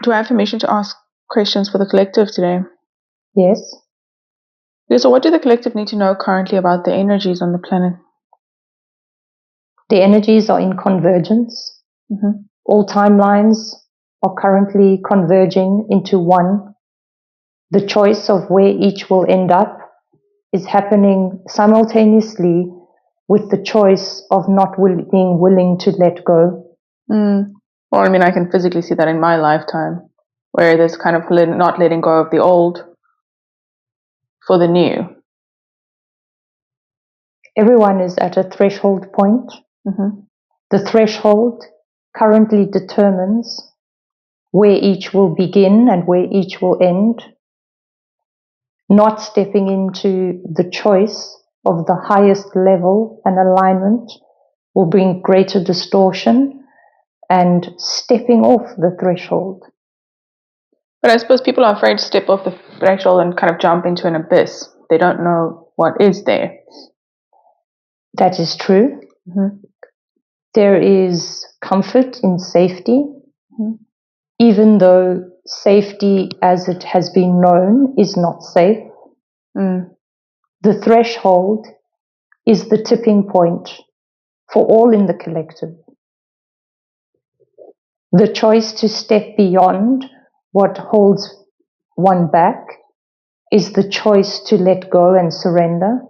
Do I have permission to ask questions for the collective today? Yes. Yeah, so what do the collective need to know currently about the energies on the planet? The energies are in convergence. Mm-hmm. All timelines are currently converging into one. The choice of where each will end up is happening simultaneously with the choice of not being willing to let go. Well, I mean, I can physically see that in my lifetime, where there's kind of not letting go of the old for the new. Everyone is at a threshold point. Mm-hmm. The threshold currently determines where each will begin and where each will end. Not stepping into the choice of the highest level and alignment will bring greater distortion and stepping off the threshold. But I suppose people are afraid to step off the threshold and kind of jump into an abyss. They don't know what is there. That is true. Mm-hmm. There is comfort in safety, Mm-hmm. even though safety as it has been known is not safe. The threshold is the tipping point for all in the collective. The choice to step beyond what holds one back is the choice to let go and surrender.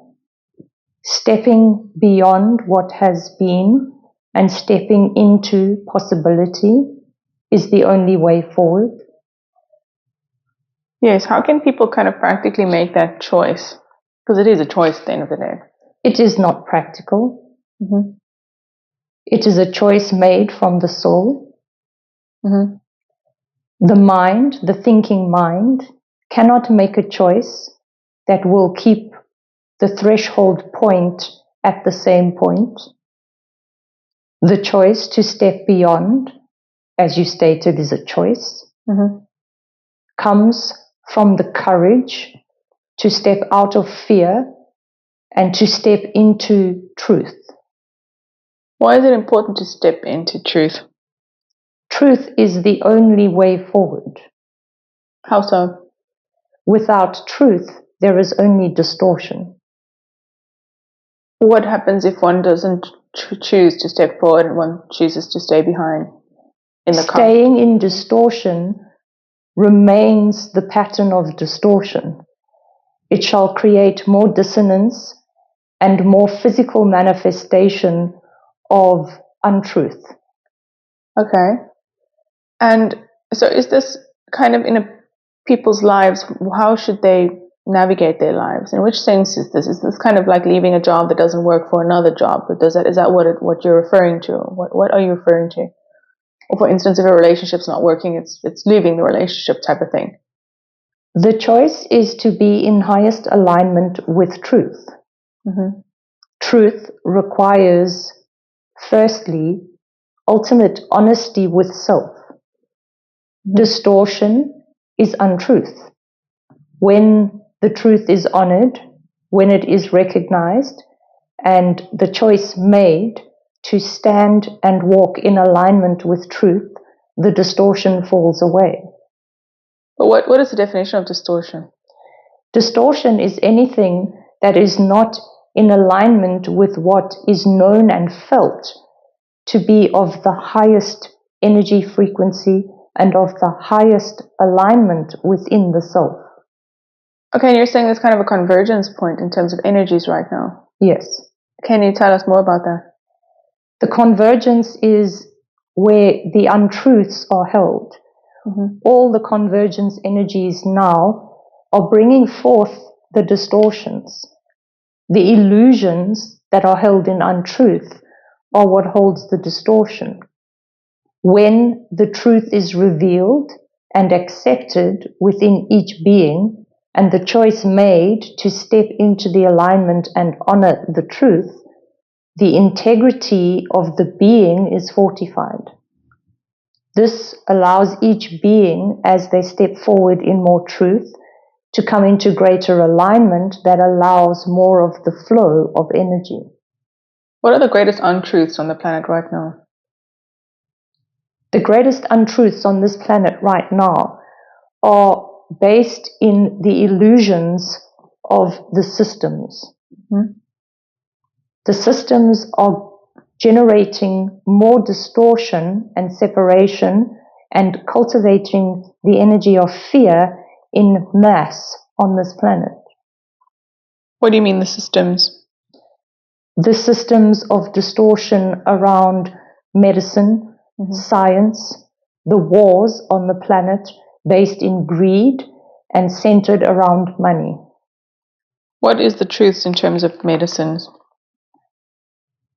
Stepping beyond what has been and stepping into possibility is the only way forward. Yes, how can people kind of practically make that choice? Because it is a choice at the end of the day. It is not practical. Mm-hmm. It is a choice made from the soul. Mm-hmm. The mind, the thinking mind, cannot make a choice that will keep the threshold point at the same point. The choice to step beyond, as you stated, is a choice, comes from the courage to step out of fear and to step into truth. Why is it important to step into truth? Truth is the only way forward. How so? Without truth, there is only distortion. What happens if one doesn't choose to step forward and one chooses to stay behind in the Staying in distortion remains the pattern of distortion. It shall create more dissonance and more physical manifestation of untruth. Okay. And so is this kind of in people's lives, how should they navigate their lives? In which sense is this? Is this kind of like leaving a job that doesn't work for another job? Is that what you're referring to? What are you referring to? Or for instance, if a relationship's not working, it's leaving the relationship type of thing. The choice is to be in highest alignment with truth. Mm-hmm. Truth requires, firstly, ultimate honesty with self. Mm-hmm. Distortion is untruth. When the truth is honored, when it is recognized, and the choice made to stand and walk in alignment with truth, the distortion falls away. But what is the definition of distortion? Distortion is anything that is not in alignment with what is known and felt to be of the highest energy frequency and of the highest alignment within the self. Okay, and you're saying there's kind of a convergence point in terms of energies right now. Yes. Can you tell us more about that? The convergence is where the untruths are held. Mm-hmm. All the convergence energies now are bringing forth the distortions. The illusions that are held in untruth are what holds the distortion. When the truth is revealed and accepted within each being, and the choice made to step into the alignment and honor the truth, the integrity of the being is fortified. This allows each being, as they step forward in more truth, to come into greater alignment that allows more of the flow of energy. What are the greatest untruths on the planet right now? The greatest untruths on this planet right now are based in the illusions of the systems. Mm-hmm. The systems are generating more distortion and separation and cultivating the energy of fear in mass on this planet. What do you mean the systems? The systems of distortion around medicine, science, the wars on the planet based in greed and centered around money. What is the truths in terms of medicines?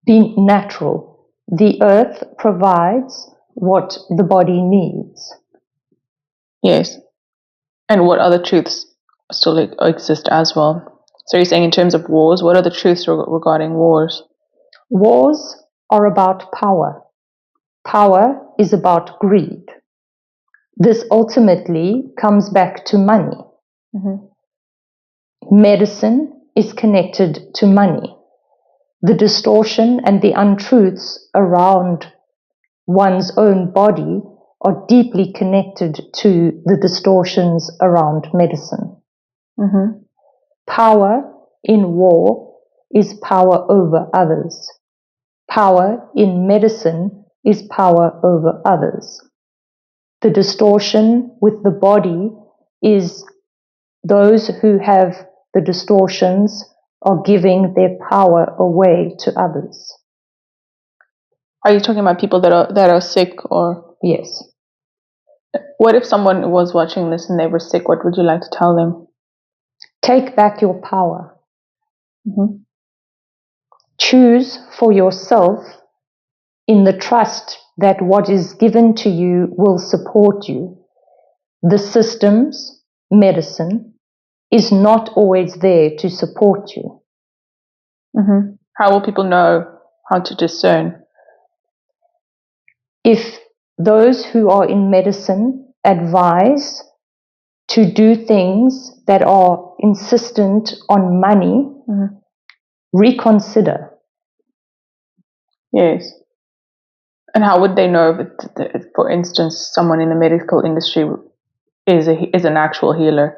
Be natural. The earth provides what the body needs. Yes. And what other truths still exist as well? So you're saying in terms of wars, what are the truths regarding wars? Wars are about power. Power is about greed. This ultimately comes back to money. Medicine is connected to money. The distortion and the untruths around one's own body are deeply connected to the distortions around medicine. Power in war is power over others. Power in medicine is power over others. The distortion with the body is those who have the distortions are giving their power away to others. Are you talking about people that are sick or? Yes. What if someone was watching this and they were sick? What would you like to tell them? Take back your power. Choose for yourself in the trust that what is given to you will support you. The systems, medicine, is not always there to support you. How will people know how to discern? If those who are in medicine advise to do things that are insistent on money, reconsider. Yes. And how would they know if, for instance, someone in the medical industry is an actual healer?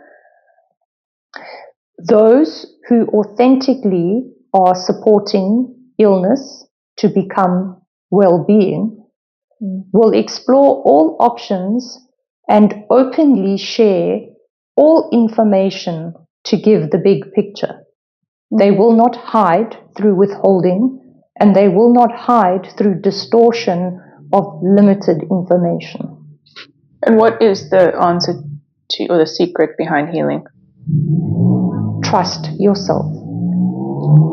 Those who authentically are supporting illness to become well-being will explore all options and openly share all information to give the big picture. They will not hide through withholding, and they will not hide through distortion of limited information. And what is the answer to, or the secret behind healing? Trust yourself.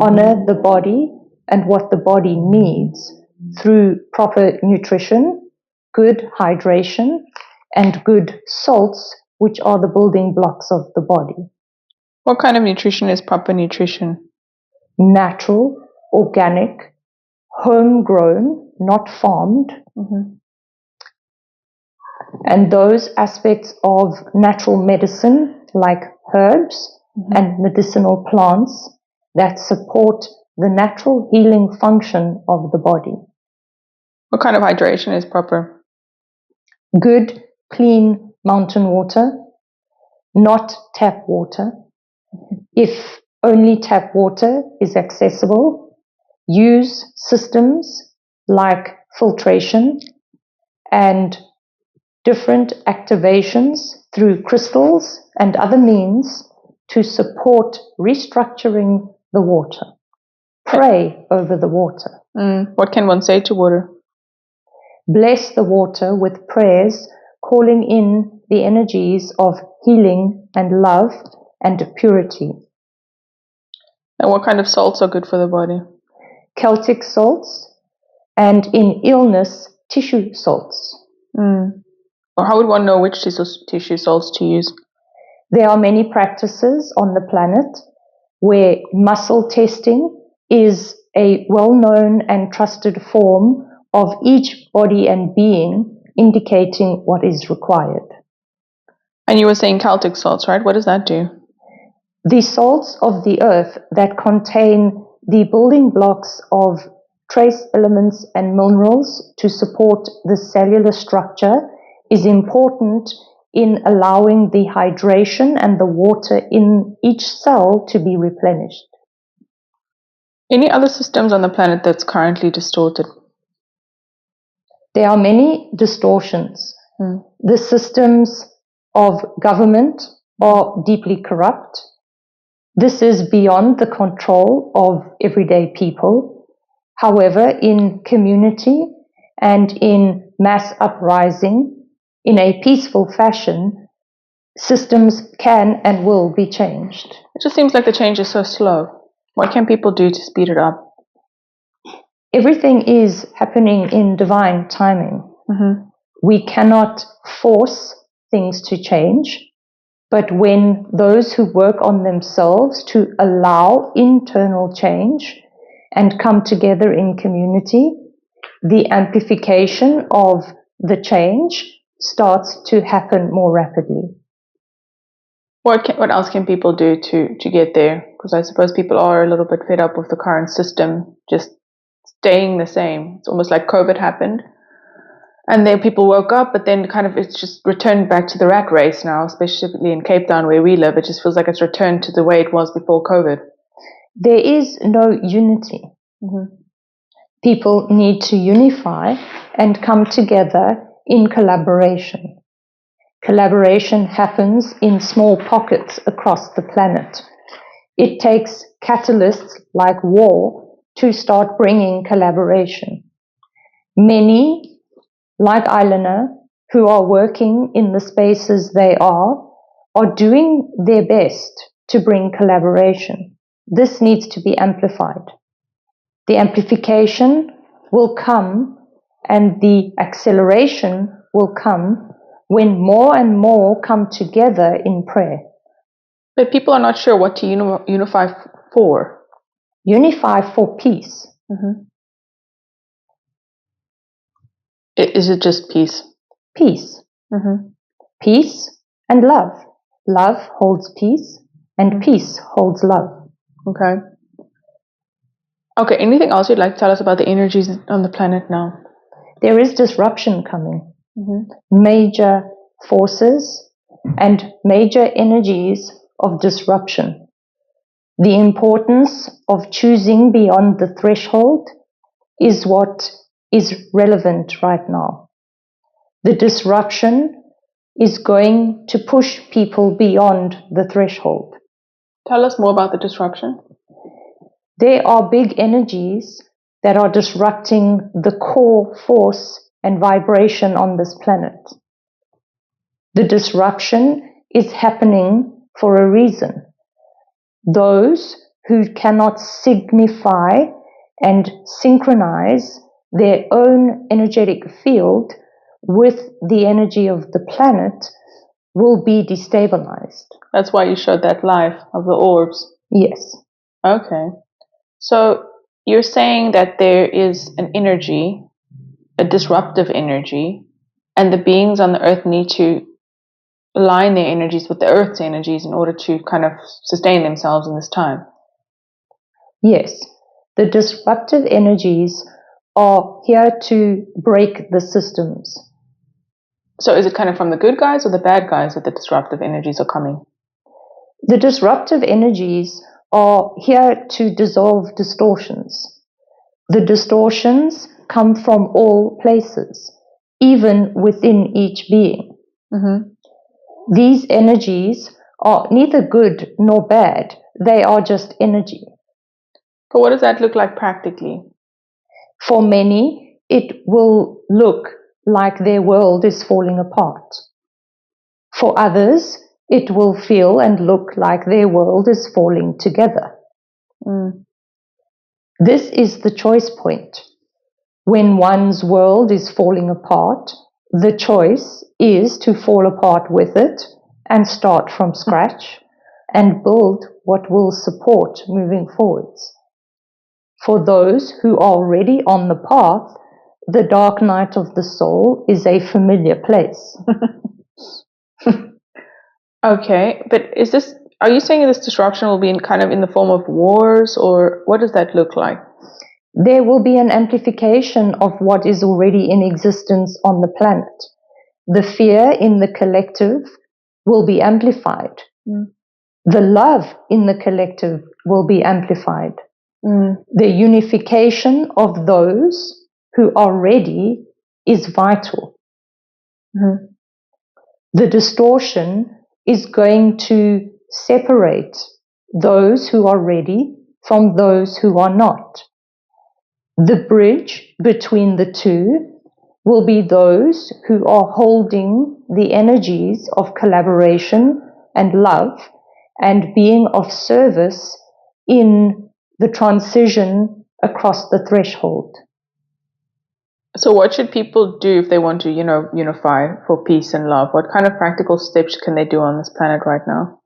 Honor the body and what the body needs through proper nutrition, good hydration, and good salts, which are the building blocks of the body. What kind of nutrition is proper nutrition? Natural, organic, homegrown, not farmed. And those aspects of natural medicine, like herbs and medicinal plants, that support the natural healing function of the body. What kind of hydration is proper? Good, clean mountain water, not tap water. If only tap water is accessible, use systems like filtration and different activations through crystals and other means to support restructuring the water. Pray over the water. What can one say to water? Bless the water with prayers, calling in the energies of healing and love and purity. And what kind of salts are good for the body? Celtic salts, and in illness, tissue salts. Or how would one know which tissue salts to use? There are many practices on the planet where muscle testing is a well-known and trusted form of each body and being, indicating what is required. And you were saying Celtic salts, right? What does that do? The salts of the earth that contain the building blocks of trace elements and minerals to support the cellular structure is important in allowing the hydration and the water in each cell to be replenished. Any other systems on the planet that's currently distorted? There are many distortions. The systems of government are deeply corrupt. This is beyond the control of everyday people. However, in community and in mass uprising, in a peaceful fashion, systems can and will be changed. It just seems like the change is so slow. What can people do to speed it up? Everything is happening in divine timing. We cannot force things to change, but when those who work on themselves to allow internal change and come together in community, the amplification of the change starts to happen more rapidly. What else can people do to get there? Because I suppose people are a little bit fed up with the current system just staying the same. It's almost like COVID happened, and then people woke up, but then kind of it's just returned back to the rat race now, especially in Cape Town where we live. It just feels like it's returned to the way it was before COVID. There is no unity. People need to unify and come together in collaboration. Collaboration happens in small pockets across the planet. It takes catalysts like war to start bringing collaboration. Many, like Aylanur, who are working in the spaces they are doing their best to bring collaboration. This needs to be amplified. The amplification will come and the acceleration will come when more and more come together in prayer. But people are not sure what to unify for. Unify for peace. Is it just peace? Peace. Peace and love. Love holds peace and peace holds love. Okay, anything else you'd like to tell us about the energies on the planet now? There is disruption coming. Major forces and major energies of disruption. The importance of choosing beyond the threshold is what is relevant right now. The disruption is going to push people beyond the threshold. Tell us more about the disruption. There are big energies that are disrupting the core force and vibration on this planet. The disruption is happening for a reason. Those who cannot signify and synchronize their own energetic field with the energy of the planet will be destabilized. That's why you showed that live of the orbs. Yes. Okay. So you're saying that there is an energy, a disruptive energy, and the beings on the earth need to align their energies with the earth's energies in order to kind of sustain themselves in this time. Yes. The disruptive energies are here to break the systems. So is it kind of from the good guys or the bad guys that the disruptive energies are coming? The disruptive energies are here to dissolve distortions. The distortions come from all places, even within each being. These energies are neither good nor bad. They are just energy. But what does that look like practically? For many, it will look like their world is falling apart. For others, it will feel and look like their world is falling together. This is the choice point. When one's world is falling apart, the choice is to fall apart with it and start from scratch and build what will support moving forwards. For those who are already on the path, the dark night of the soul is a familiar place. Okay, but are you saying this disruption will be in the form of wars, or what does that look like? There will be an amplification of what is already in existence on the planet. The fear in the collective will be amplified. The love in the collective will be amplified. The unification of those who are ready is vital. The distortion is going to separate those who are ready from those who are not. The bridge between the two will be those who are holding the energies of collaboration and love and being of service in the transition across the threshold. So what should people do if they want to, unify for peace and love? What kind of practical steps can they do on this planet right now?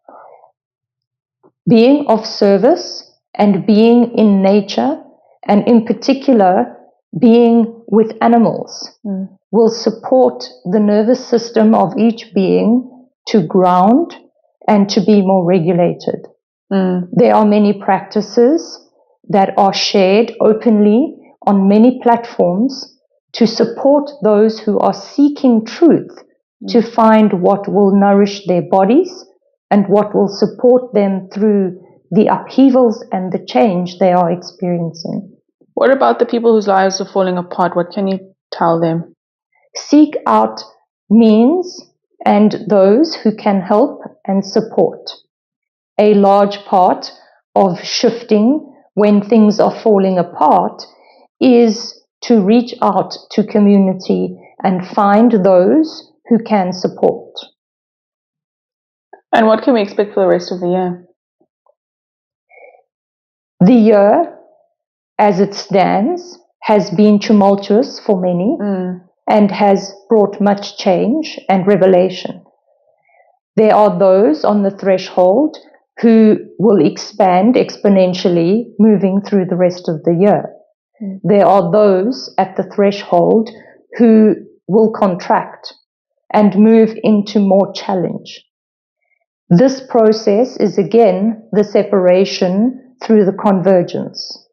Being of service and being in nature, and in particular, being with animals, will support the nervous system of each being to ground and to be more regulated. There are many practices that are shared openly on many platforms to support those who are seeking truth to find what will nourish their bodies and what will support them through the upheavals and the change they are experiencing. What about the people whose lives are falling apart? What can you tell them? Seek out means and those who can help and support. A large part of shifting when things are falling apart is to reach out to community and find those who can support. And what can we expect for the rest of the year? The year, as it stands, has been tumultuous for many and has brought much change and revelation. There are those on the threshold who will expand exponentially moving through the rest of the year. There are those at the threshold who will contract and move into more challenge. This process is again the separation through the convergence.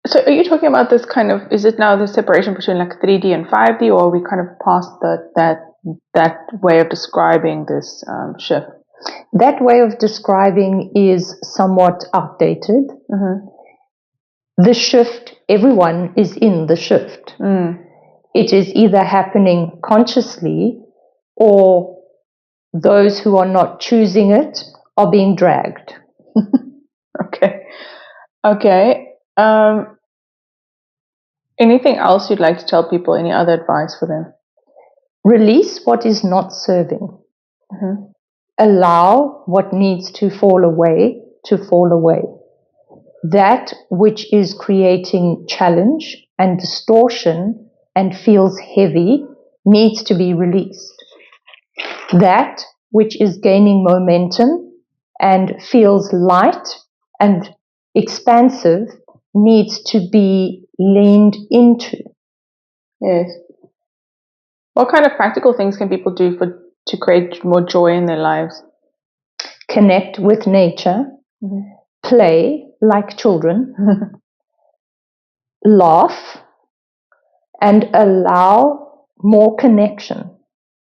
So are you talking about this is it now the separation between like 3D and 5D, or are we kind of past that way of describing this shift? That way of describing is somewhat outdated. The shift, everyone is in the shift. It is either happening consciously or those who are not choosing it are being dragged. Okay. Anything else you'd like to tell people? Any other advice for them? Release what is not serving. Allow what needs to fall away to fall away. That which is creating challenge and distortion and feels heavy needs to be released. That which is gaining momentum and feels light and expansive needs to be leaned into. Yes. What kind of practical things can people do to create more joy in their lives? Connect with nature. Play like children. Laugh and allow more connection.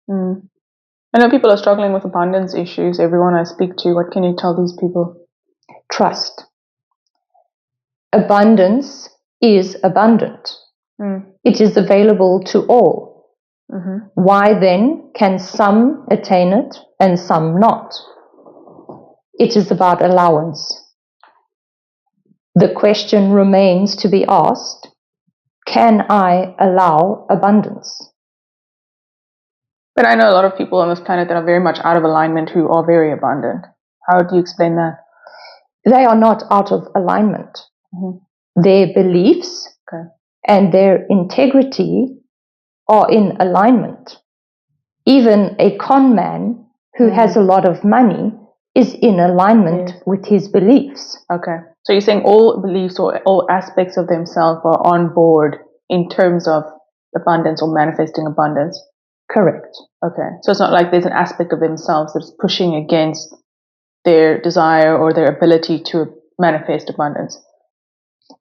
I know people are struggling with abundance issues. Everyone I speak to, what can you tell these people? Trust. Abundance is abundant. It is available to all. Why then can some attain it and some not? It is about allowance. The question remains to be asked, can I allow abundance? But I know a lot of people on this planet that are very much out of alignment who are very abundant. How do you explain that? They are not out of alignment. Their beliefs and their integrity are in alignment. Even a con man who has a lot of money is in alignment with his beliefs. Okay. So you're saying all beliefs or all aspects of themselves are on board in terms of abundance or manifesting abundance? Correct. Okay. So it's not like there's an aspect of themselves that's pushing against their desire or their ability to manifest abundance.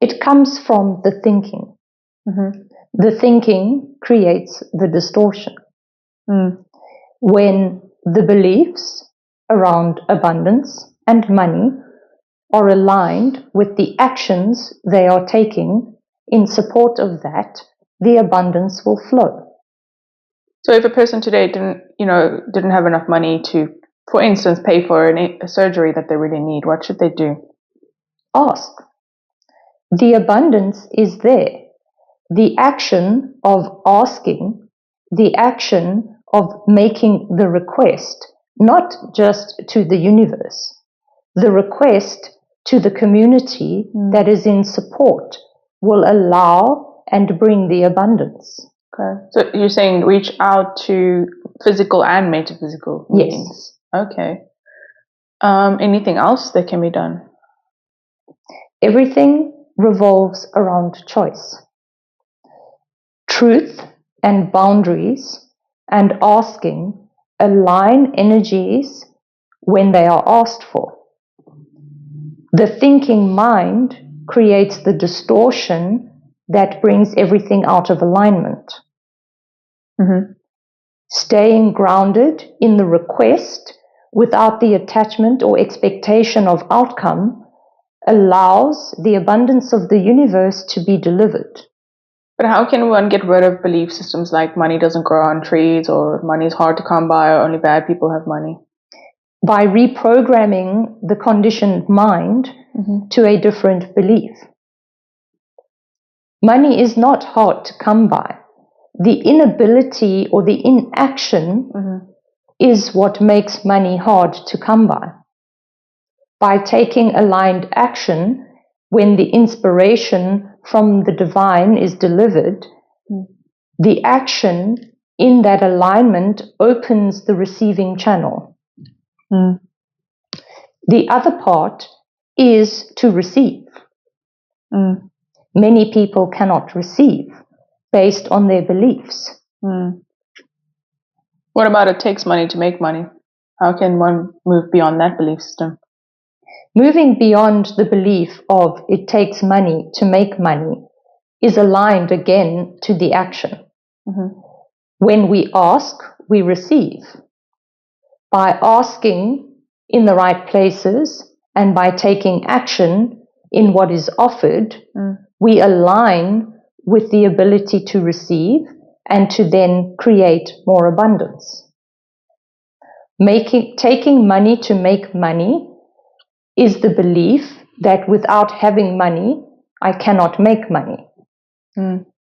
It comes from the thinking. Mm-hmm. The thinking creates the distortion. Mm. When the beliefs around abundance and money are aligned with the actions they are taking in support of that, the abundance will flow. So if a person today didn't have enough money to, for instance, pay for a surgery that they really need, what should they do? Ask. The abundance is there. The action of asking, the action of making the request, not just to the universe, the request to the community that is in support will allow and bring the abundance. Okay. So you're saying reach out to physical and metaphysical beings. Yes. Okay. Anything else that can be done? Everything revolves around choice. Truth and boundaries and asking align energies when they are asked for. The thinking mind creates the distortion that brings everything out of alignment. Mm-hmm. Staying grounded in the request without the attachment or expectation of outcome allows the abundance of the universe to be delivered. But how can one get rid of belief systems like money doesn't grow on trees, or money is hard to come by, or only bad people have money? By reprogramming the conditioned mind to a different belief. Money is not hard to come by. The inability or the inaction is what makes money hard to come by. By taking aligned action when the inspiration from the divine is delivered, the action in that alignment opens the receiving channel. The other part is to receive. Many people cannot receive based on their beliefs. What about it takes money to make money? How can one move beyond that belief system? Moving beyond the belief of it takes money to make money is aligned again to the action. When we ask, we receive. By asking in the right places and by taking action in what is offered, we align with the ability to receive and to then create more abundance. Taking money to make money is the belief that without having money, I cannot make money.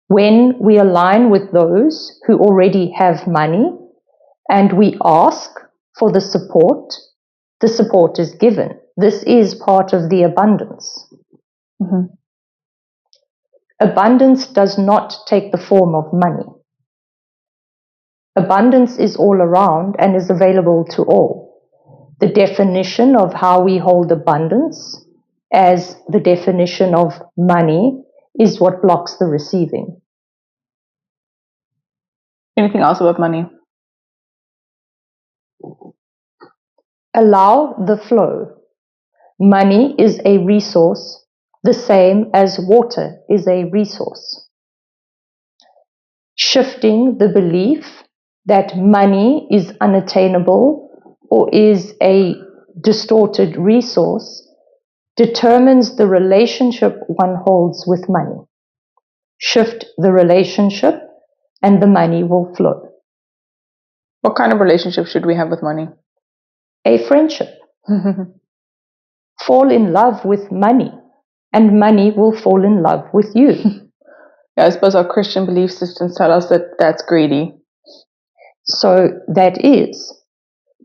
When we align with those who already have money and we ask for the support is given. This is part of the abundance. Abundance does not take the form of money. Abundance is all around and is available to all. The definition of how we hold abundance as the definition of money is what blocks the receiving. Anything else about money? Allow the flow. Money is a resource, the same as water is a resource. Shifting the belief that money is unattainable or is a distorted resource determines the relationship one holds with money. Shift the relationship and the money will flow. What kind of relationship should we have with money? A friendship. Fall in love with money and money will fall in love with you. Yeah, I suppose our Christian belief systems tell us that that's greedy. So that is.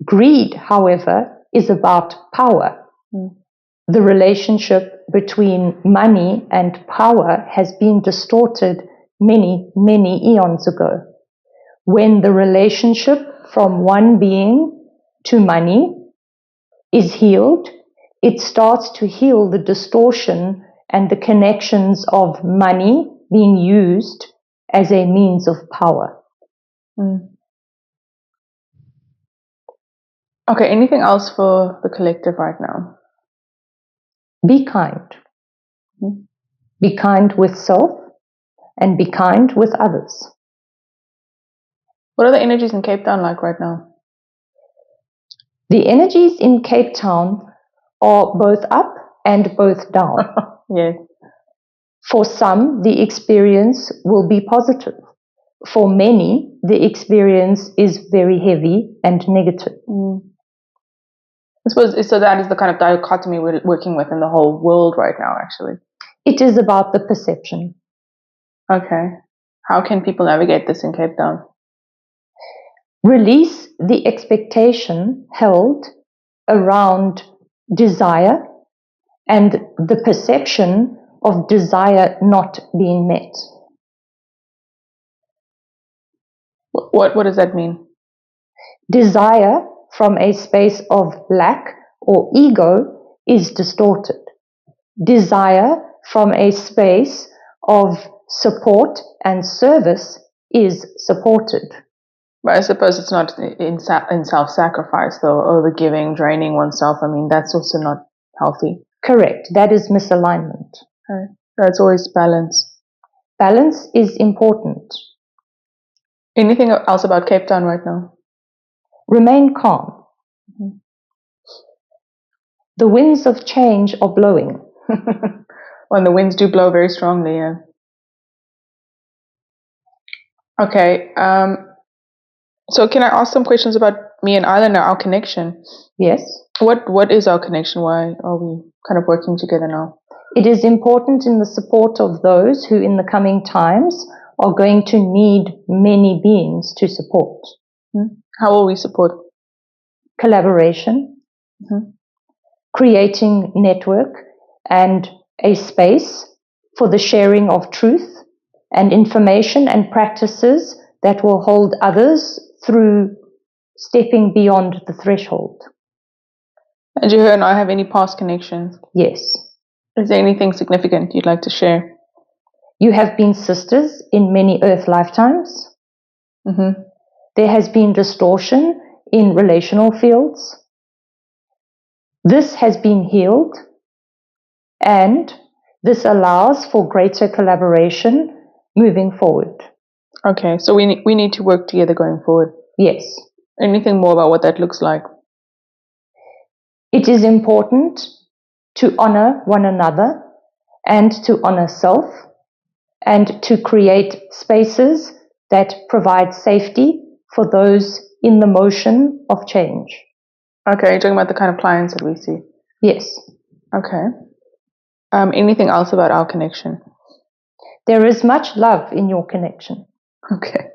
Greed, however, is about power. The relationship between money and power has been distorted many, many eons ago. When the relationship from one being to money is healed, it starts to heal the distortion and the connections of money being used as a means of power. Okay, anything else for the collective right now? Be kind. Be kind with self and be kind with others. What are the energies in Cape Town like right now? The energies in Cape Town are both up and both down. Yes. For some, the experience will be positive. For many, the experience is very heavy and negative. I suppose so. That is the kind of dichotomy we're working with in the whole world right now, actually. It is about the perception. Okay. How can people navigate this in Cape Town? Release the expectation held around desire and the perception of desire not being met. What does that mean? Desire from a space of lack or ego is distorted. Desire from a space of support and service is supported. But I suppose it's not in self-sacrifice, though, overgiving, draining oneself. I mean, that's also not healthy. Correct. That is misalignment. Okay. That's always balance. Balance is important. Anything else about Cape Town right now? Remain calm. The winds of change are blowing. When the winds do blow very strongly, yeah. Okay. So can I ask some questions about me and Aylanur, our connection? Yes. What is our connection? Why are we kind of working together now? It is important in the support of those who in the coming times are going to need many beings to support. How will we support? Collaboration, creating network and a space for the sharing of truth and information and practices that will hold others through stepping beyond the threshold. And do you and I have any past connections? Yes. Is there anything significant you'd like to share? You have been sisters in many earth lifetimes. There has been distortion in relational fields. This has been healed, and this allows for greater collaboration moving forward. Okay, so we need to work together going forward. Yes. Anything more about what that looks like? It is important to honor one another and to honor self and to create spaces that provide safety for those in the motion of change. Okay, you're talking about the kind of clients that we see? Yes. Okay. Anything else about our connection? There is much love in your connection. Okay.